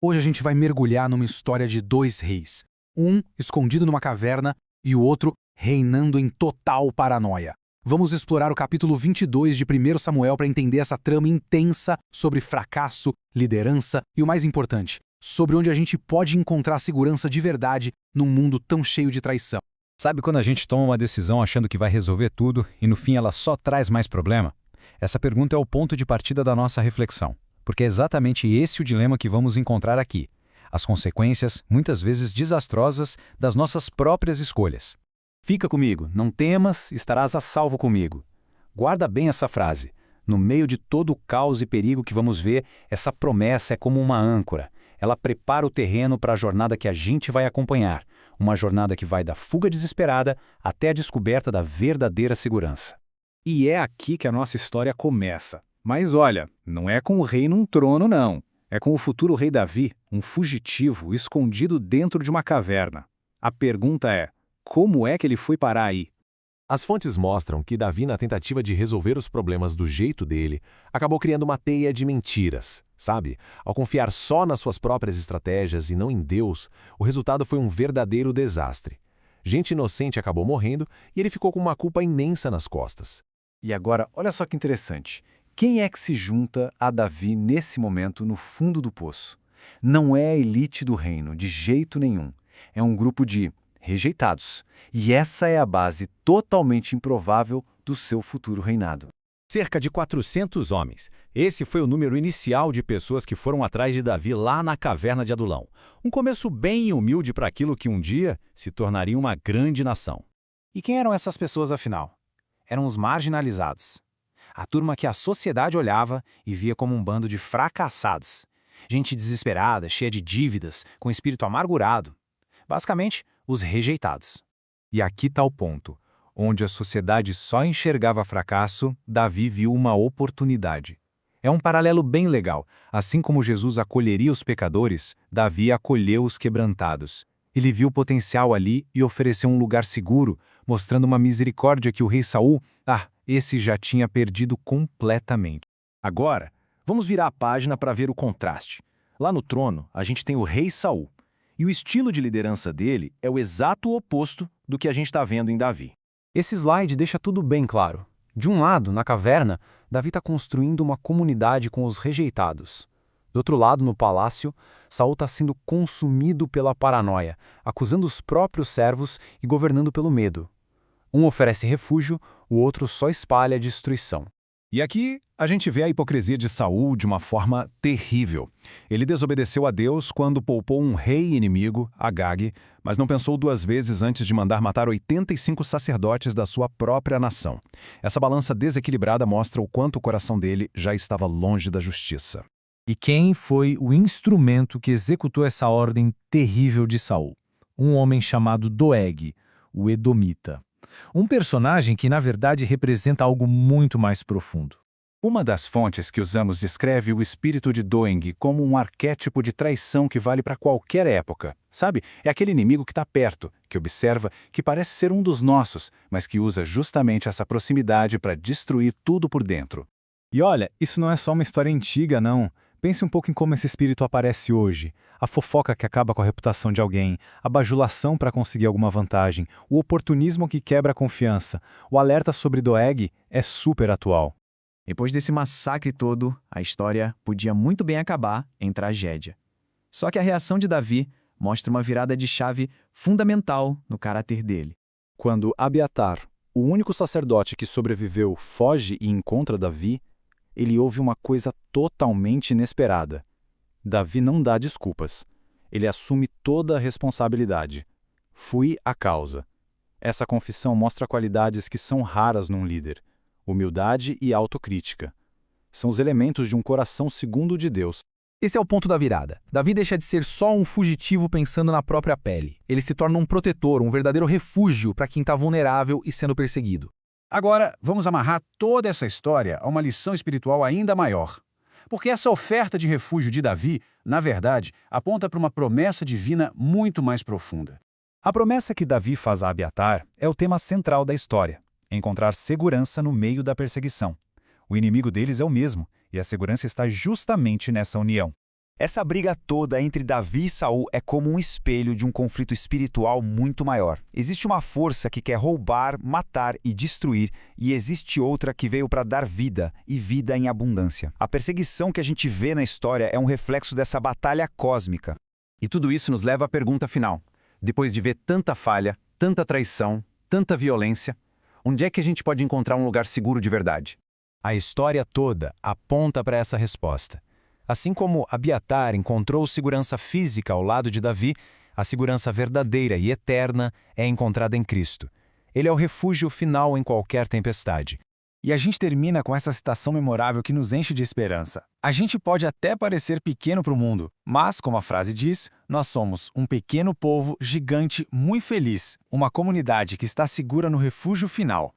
Hoje a gente vai mergulhar numa história de dois reis. Um escondido numa caverna e o outro reinando em total paranoia. Vamos explorar o capítulo 22 de 1 Samuel para entender essa trama intensa sobre fracasso, liderança e o mais importante, sobre onde a gente pode encontrar segurança de verdade num mundo tão cheio de traição. Sabe quando a gente toma uma decisão achando que vai resolver tudo e no fim ela só traz mais problema? Essa pergunta é o ponto de partida da nossa reflexão, porque é exatamente esse o dilema que vamos encontrar aqui. As consequências, muitas vezes desastrosas, das nossas próprias escolhas. Fica comigo, não temas, estarás a salvo comigo. Guarda bem essa frase. No meio de todo o caos e perigo que vamos ver, essa promessa é como uma âncora. Ela prepara o terreno para a jornada que a gente vai acompanhar. Uma jornada que vai da fuga desesperada até a descoberta da verdadeira segurança. E é aqui que a nossa história começa. Mas olha, não é com o rei num trono, não. É com o futuro rei Davi, um fugitivo escondido dentro de uma caverna. A pergunta é, como é que ele foi parar aí? As fontes mostram que Davi, na tentativa de resolver os problemas do jeito dele, acabou criando uma teia de mentiras, sabe? Ao confiar só nas suas próprias estratégias e não em Deus, o resultado foi um verdadeiro desastre. Gente inocente acabou morrendo e ele ficou com uma culpa imensa nas costas. E agora, olha só que interessante. Quem é que se junta a Davi nesse momento no fundo do poço? Não é a elite do reino, de jeito nenhum. É um grupo de rejeitados. E essa é a base totalmente improvável do seu futuro reinado. Cerca de 400 homens. Esse foi o número inicial de pessoas que foram atrás de Davi lá na caverna de Adulão. Um começo bem humilde para aquilo que um dia se tornaria uma grande nação. E quem eram essas pessoas afinal? Eram os marginalizados. A turma que a sociedade olhava e via como um bando de fracassados. Gente desesperada, cheia de dívidas, com espírito amargurado. Basicamente, os rejeitados. E aqui está o ponto. Onde a sociedade só enxergava fracasso, Davi viu uma oportunidade. É um paralelo bem legal. Assim como Jesus acolheria os pecadores, Davi acolheu os quebrantados. Ele viu potencial ali e ofereceu um lugar seguro, mostrando uma misericórdia que o rei Saul, esse já tinha perdido completamente. Agora, vamos virar a página para ver o contraste. Lá no trono, a gente tem o rei Saul. E o estilo de liderança dele é o exato oposto do que a gente está vendo em Davi. Esse slide deixa tudo bem claro. De um lado, na caverna, Davi está construindo uma comunidade com os rejeitados. Do outro lado, no palácio, Saul está sendo consumido pela paranoia, acusando os próprios servos e governando pelo medo. Um oferece refúgio, o outro só espalha destruição. E aqui a gente vê a hipocrisia de Saul de uma forma terrível. Ele desobedeceu a Deus quando poupou um rei inimigo, Agag, mas não pensou duas vezes antes de mandar matar 85 sacerdotes da sua própria nação. Essa balança desequilibrada mostra o quanto o coração dele já estava longe da justiça. E quem foi o instrumento que executou essa ordem terrível de Saul? Um homem chamado Doeg, o Edomita. Um personagem que, na verdade, representa algo muito mais profundo. Uma das fontes que usamos descreve o espírito de Doeg como um arquétipo de traição que vale para qualquer época. Sabe? É aquele inimigo que está perto, que observa, que parece ser um dos nossos, mas que usa justamente essa proximidade para destruir tudo por dentro. E olha, isso não é só uma história antiga, não. Pense um pouco em como esse espírito aparece hoje. A fofoca que acaba com a reputação de alguém, a bajulação para conseguir alguma vantagem, o oportunismo que quebra a confiança. O alerta sobre Doeg é super atual. Depois desse massacre todo, a história podia muito bem acabar em tragédia. Só que a reação de Davi mostra uma virada de chave fundamental no caráter dele. Quando Abiatar, o único sacerdote que sobreviveu, foge e encontra Davi, ele ouve uma coisa totalmente inesperada. Davi não dá desculpas. Ele assume toda a responsabilidade. Fui a causa. Essa confissão mostra qualidades que são raras num líder. Humildade e autocrítica. São os elementos de um coração segundo o de Deus. Esse é o ponto da virada. Davi deixa de ser só um fugitivo pensando na própria pele. Ele se torna um protetor, um verdadeiro refúgio para quem está vulnerável e sendo perseguido. Agora, vamos amarrar toda essa história a uma lição espiritual ainda maior. Porque essa oferta de refúgio de Davi, na verdade, aponta para uma promessa divina muito mais profunda. A promessa que Davi faz a Abiatar é o tema central da história: encontrar segurança no meio da perseguição. O inimigo deles é o mesmo, e a segurança está justamente nessa união. Essa briga toda entre Davi e Saul é como um espelho de um conflito espiritual muito maior. Existe uma força que quer roubar, matar e destruir, e existe outra que veio para dar vida, e vida em abundância. A perseguição que a gente vê na história é um reflexo dessa batalha cósmica. E tudo isso nos leva à pergunta final. Depois de ver tanta falha, tanta traição, tanta violência, onde é que a gente pode encontrar um lugar seguro de verdade? A história toda aponta para essa resposta. Assim como Abiatar encontrou segurança física ao lado de Davi, a segurança verdadeira e eterna é encontrada em Cristo. Ele é o refúgio final em qualquer tempestade. E a gente termina com essa citação memorável que nos enche de esperança. A gente pode até parecer pequeno para o mundo, mas, como a frase diz, nós somos um pequeno povo gigante muito feliz, uma comunidade que está segura no refúgio final.